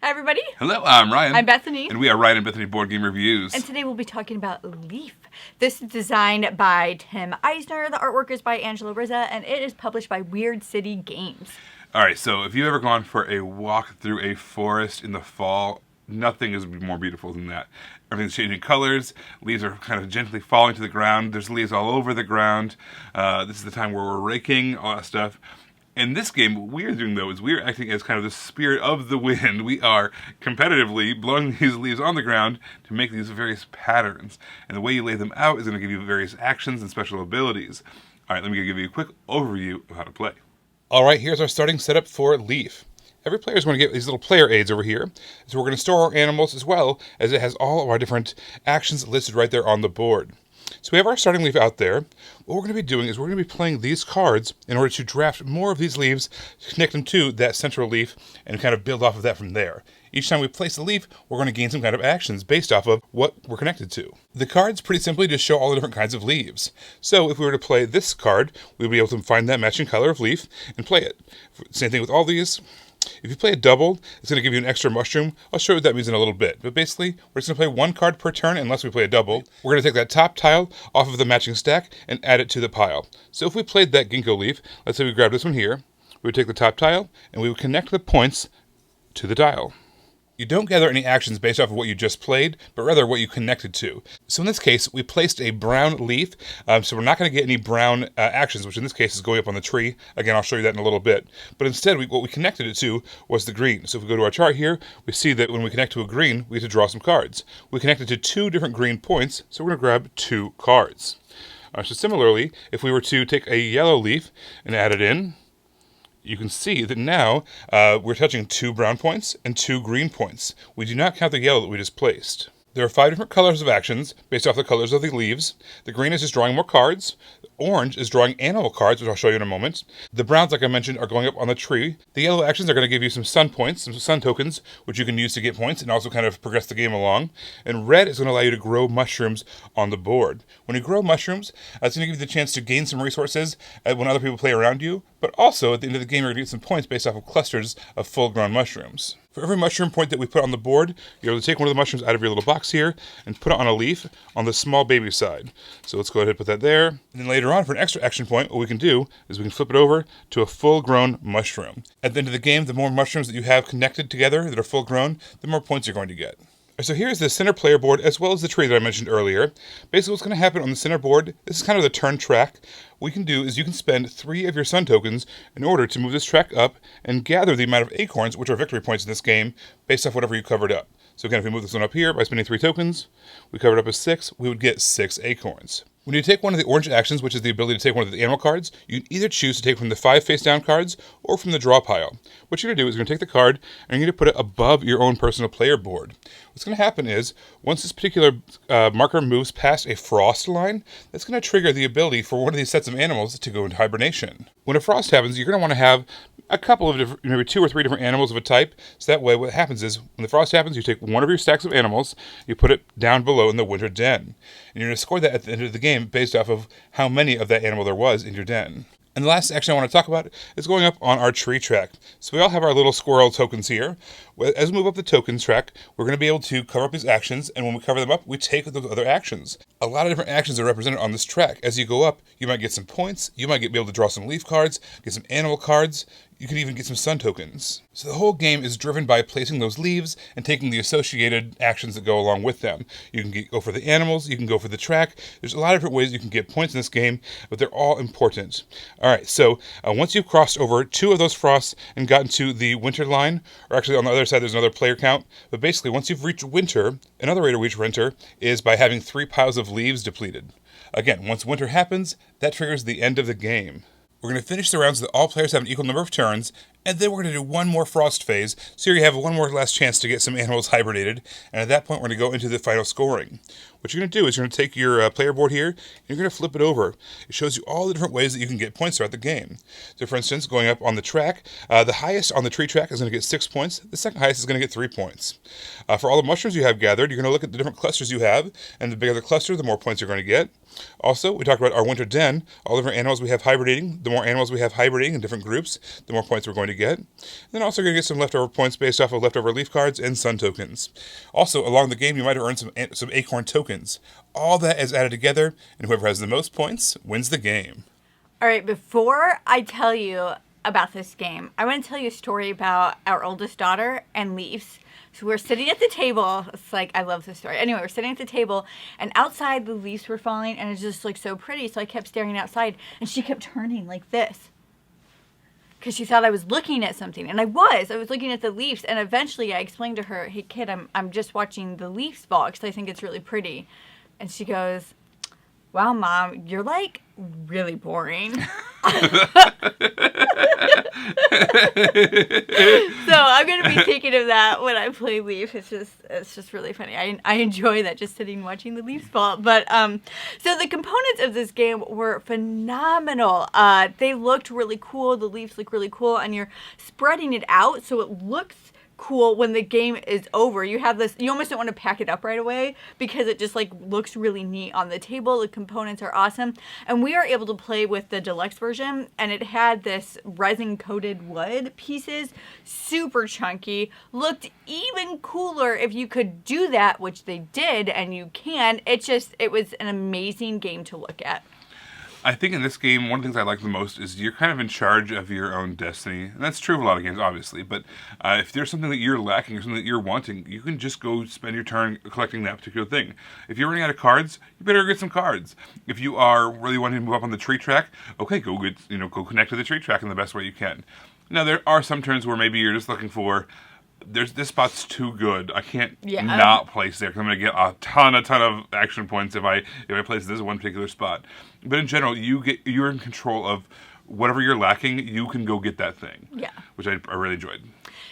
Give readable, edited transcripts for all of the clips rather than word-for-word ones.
Hi, everybody. Hello, I'm Ryan. I'm Bethany. And we are Ryan and Bethany Board Game Reviews. And today we'll be talking about Leaf. This is designed by Tim Eisner, the artwork is by Angela Rizza, and it is published by Weird City Games. Alright, so if you've ever gone for a walk through a forest in the fall, nothing is more beautiful than that. Everything's changing colors, leaves are kind of gently falling to the ground, there's leaves all over the ground. This is the time where we're raking, all that stuff. In this game, what we're doing, though, is we're acting as kind of the spirit of the wind. We are competitively blowing these leaves on the ground to make these various patterns. And the way you lay them out is going to give you various actions and special abilities. All right, let me give you a quick overview of how to play. All right, here's our starting setup for Leaf. Every player is going to get these little player aids over here. So we're going to store our animals as well, as it has all of our different actions listed right there on the board. So we have our starting leaf out there. What we're going to be doing is we're going to be playing these cards in order to draft more of these leaves, connect them to that central leaf, and kind of build off of that from there. Each time we place a leaf, we're going to gain some kind of actions based off of what we're connected to. The cards pretty simply just show all the different kinds of leaves. So if we were to play this card, we'd be able to find that matching color of leaf and play it. Same thing with all these. If you play a double, it's going to give you an extra mushroom. I'll show you what that means in a little bit. But basically, we're just going to play one card per turn unless we play a double. We're going to take that top tile off of the matching stack and add it to the pile. So if we played that ginkgo leaf, let's say we grab this one here, we would take the top tile and we would connect the points to the tile. You don't gather any actions based off of what you just played, but rather what you connected to. So in this case, we placed a brown leaf, so we're not going to get any brown actions, which in this case is going up on the tree. Again, I'll show you that in a little bit. But instead, what we connected it to was the green. So if we go to our chart here, we see that when we connect to a green, we get to draw some cards. We connected to two different green points, so we're going to grab two cards. So similarly, if we were to take a yellow leaf and add it in, you can see that now we're touching two brown points and two green points. We do not count the yellow that we just placed. There are 5 different colors of actions based off the colors of the leaves. The green is just drawing more cards. The orange is drawing animal cards, which I'll show you in a moment. The browns, like I mentioned, are going up on the tree. The yellow actions are going to give you some sun points, some sun tokens, which you can use to get points and also kind of progress the game along. And red is going to allow you to grow mushrooms on the board. When you grow mushrooms, it's going to give you the chance to gain some resources when other people play around you, but also at the end of the game, you're going to get some points based off of clusters of full-grown mushrooms. For every mushroom point that we put on the board, you're able to take one of the mushrooms out of your little box here and put it on a leaf on the small baby side. So let's go ahead and put that there. And then later on, for an extra action point, what we can do is we can flip it over to a full-grown mushroom. At the end of the game, the more mushrooms that you have connected together that are full-grown, the more points you're going to get. So here's the center player board as well as the tree that I mentioned earlier. Basically what's going to happen on the center board, this is kind of the turn track. What you can do is you can spend 3 of your sun tokens in order to move this track up and gather the amount of acorns, which are victory points in this game, based off whatever you covered up. So again, if we move this one up here by spending 3 tokens, we covered up as 6, we would get 6 acorns. When you take one of the orange actions, which is the ability to take one of the animal cards, you can either choose to take from the 5 face-down cards or from the draw pile. What you're going to do is you're going to take the card and you're going to put it above your own personal player board. What's going to happen is, once this particular marker moves past a frost line, that's going to trigger the ability for one of these sets of animals to go into hibernation. When a frost happens, you're going to want to have a couple of different, maybe 2 or 3 different animals of a type. So that way what happens is, when the frost happens, you take one of your stacks of animals, you put it down below in the winter den. And you're going to score that at the end of the game based off of how many of that animal there was in your den. And the last action I want to talk about is going up on our tree track. So we all have our little squirrel tokens here. As we move up the tokens track, we're going to be able to cover up these actions, and when we cover them up, we take those other actions. A lot of different actions are represented on this track. As you go up, you might get some points, you might be able to draw some leaf cards, get some animal cards, you can even get some sun tokens. So the whole game is driven by placing those leaves and taking the associated actions that go along with them. You can go for the animals, you can go for the track. There's a lot of different ways you can get points in this game, but they're all important. Alright, so once you've crossed over 2 of those frosts and gotten to the winter line, or actually on the other side there's another player count, but basically once you've reached winter, another way to reach winter is by having 3 piles of leaves depleted. Again, once winter happens, that triggers the end of the game. We're going to finish the round so that all players have an equal number of turns, and then we're going to do one more frost phase, so you have one more last chance to get some animals hibernated, and at that point we're going to go into the final scoring. What you're going to do is you're going to take your player board here, and you're going to flip it over. It shows you all the different ways that you can get points throughout the game. So for instance, going up on the track, the highest on the tree track is going to get 6 points, the second highest is going to get 3 points. For all the mushrooms you have gathered, you're going to look at the different clusters you have, and the bigger the cluster, the more points you're going to get. Also, we talked about our winter den, all the different animals we have hibernating. The more animals we have hibernating in different groups, the more points we're going to to get. And then also going to get some leftover points based off of leftover leaf cards and sun tokens. Also, along the game, you might have earned some acorn tokens. All that is added together, and whoever has the most points wins the game. All right, before I tell you about this game, I want to tell you a story about our oldest daughter and leaves. So we're sitting at the table. It's like, I love this story. Anyway, we're sitting at the table, and outside the leaves were falling, and it's just like so pretty. So I kept staring outside, and she kept turning like this because she thought I was looking at something, and I was looking at the leaves. And eventually, I explained to her, "Hey, kid, I'm just watching the leaves fall because I think it's really pretty." And she goes, "Wow, Mom, you're like really boring." So I'm going to be thinking of that when I play Leaf. It's just really funny. I enjoy that, just sitting watching the leaves fall. But so the components of this game were phenomenal. They looked really cool. The leaves look really cool, and you're spreading it out so it looks cool when the game is over. You have this, you almost don't want to pack it up right away because it just like looks really neat on the table. The components are awesome, and we are able to play with the deluxe version, and it had this resin coated wood pieces, super chunky, looked even cooler if you could do that, which they did, and you can. It was an amazing game to look at. I think in this game, one of the things I like the most is you're kind of in charge of your own destiny. And that's true of a lot of games, obviously. But if there's something that you're lacking or something that you're wanting, you can just go spend your turn collecting that particular thing. If you're running out of cards, you better get some cards. If you are really wanting to move up on the tree track, okay, go connect to the tree track in the best way you can. Now, there are some turns where maybe you're just looking for, this spot's too good. I can't not place there because I'm going to get a ton of action points if I place this one particular spot. But in general, you're in control of whatever you're lacking. You can go get that thing. Yeah, which I really enjoyed.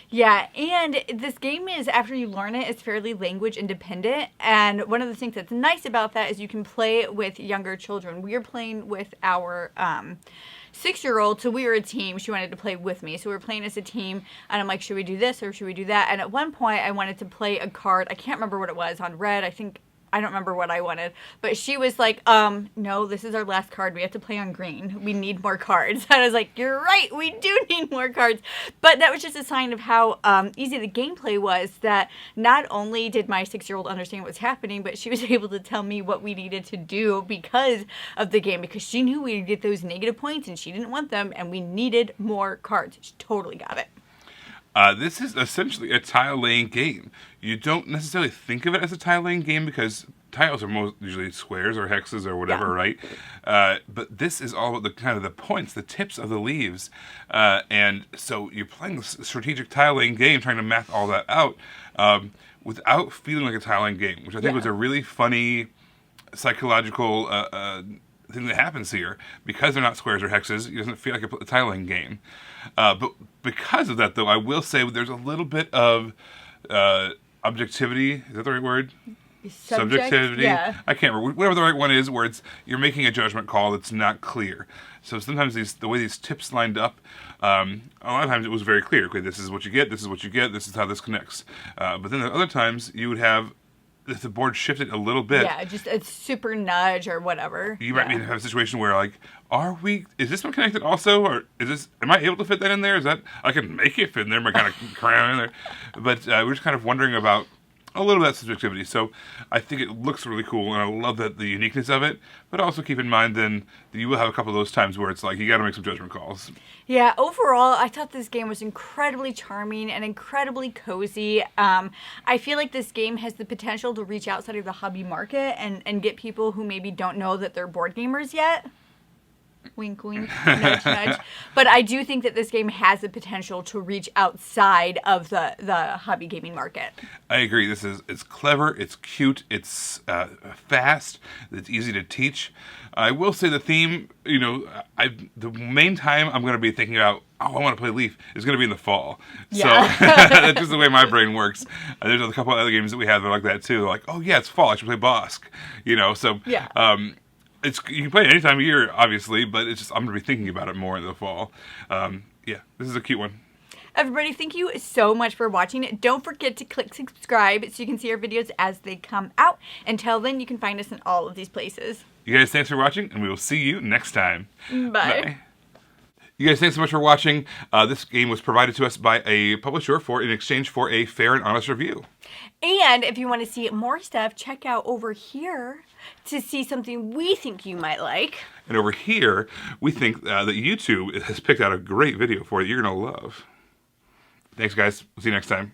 Yeah, and this game is, after you learn it, it's fairly language independent. And one of the things that's nice about that is you can play with younger children. We are playing with our 6-year-old, so we were a team. She wanted to play with me, so we were playing as a team, and I'm like, should we do this or should we do that? And at one point, I wanted to play a card. I can't remember what it was, on red. I don't remember what I wanted, but she was like, no, this is our last card. We have to play on green. We need more cards. And I was like, you're right. We do need more cards. But that was just a sign of how easy the gameplay was, that not only did my 6-year-old understand what was happening, but she was able to tell me what we needed to do because of the game, because she knew we'd get those negative points and she didn't want them, and we needed more cards. She totally got it. This is essentially a tile-laying game. You don't necessarily think of it as a tile-laying game because tiles are most usually squares or hexes or whatever, right? But this is all about the points, the tips of the leaves. And so you're playing this strategic tile-laying game, trying to map all that out without feeling like a tile-laying game, which I think was a really funny psychological thing that happens here. Because they're not squares or hexes, it doesn't feel like a tile-laying game. But because of that, though, I will say there's a little bit of objectivity. Is that the right word? Subjectivity. Yeah. I can't remember. Whatever the right one is, where you're making a judgment call that's not clear. So sometimes the way these tips lined up, a lot of times it was very clear. Okay, this is what you get. This is what you get. This is how this connects. But then at other times you would have, if the board shifted a little bit. Yeah, just a super nudge or whatever. You might have a situation where, like, is this one connected also? Or am I able to fit that in there? I can make it fit in there, but kind of cram in there. But we're just kind of wondering about a little bit of subjectivity. So I think it looks really cool, and I love the uniqueness of it. But also keep in mind then that you will have a couple of those times where it's like you got to make some judgment calls. Yeah, overall, I thought this game was incredibly charming and incredibly cozy. I feel like this game has the potential to reach outside of the hobby market and get people who maybe don't know that they're board gamers yet. Wink, wink, nudge, nudge. But I do think that this game has the potential to reach outside of the hobby gaming market. I agree. It's clever, it's cute, it's fast, it's easy to teach. I will say the theme, the main time I'm going to be thinking about, I want to play Leaf, is going to be in the fall. Yeah. So that's just the way my brain works. There's a couple of other games that we have that are like that too. They're like, oh yeah, it's fall, I should play Bosk. So yeah. You can play it any time of year, obviously, but it's just I'm going to be thinking about it more in the fall. This is a cute one. Everybody, thank you so much for watching. Don't forget to click subscribe so you can see our videos as they come out. Until then, you can find us in all of these places. You guys, thanks for watching, and we will see you next time. Bye. You guys, thanks so much for watching. This game was provided to us by a publisher in exchange for a fair and honest review. And if you want to see more stuff, check out over here to see something we think you might like. And over here, we think that YouTube has picked out a great video for you you're going to love. Thanks, guys. We'll see you next time.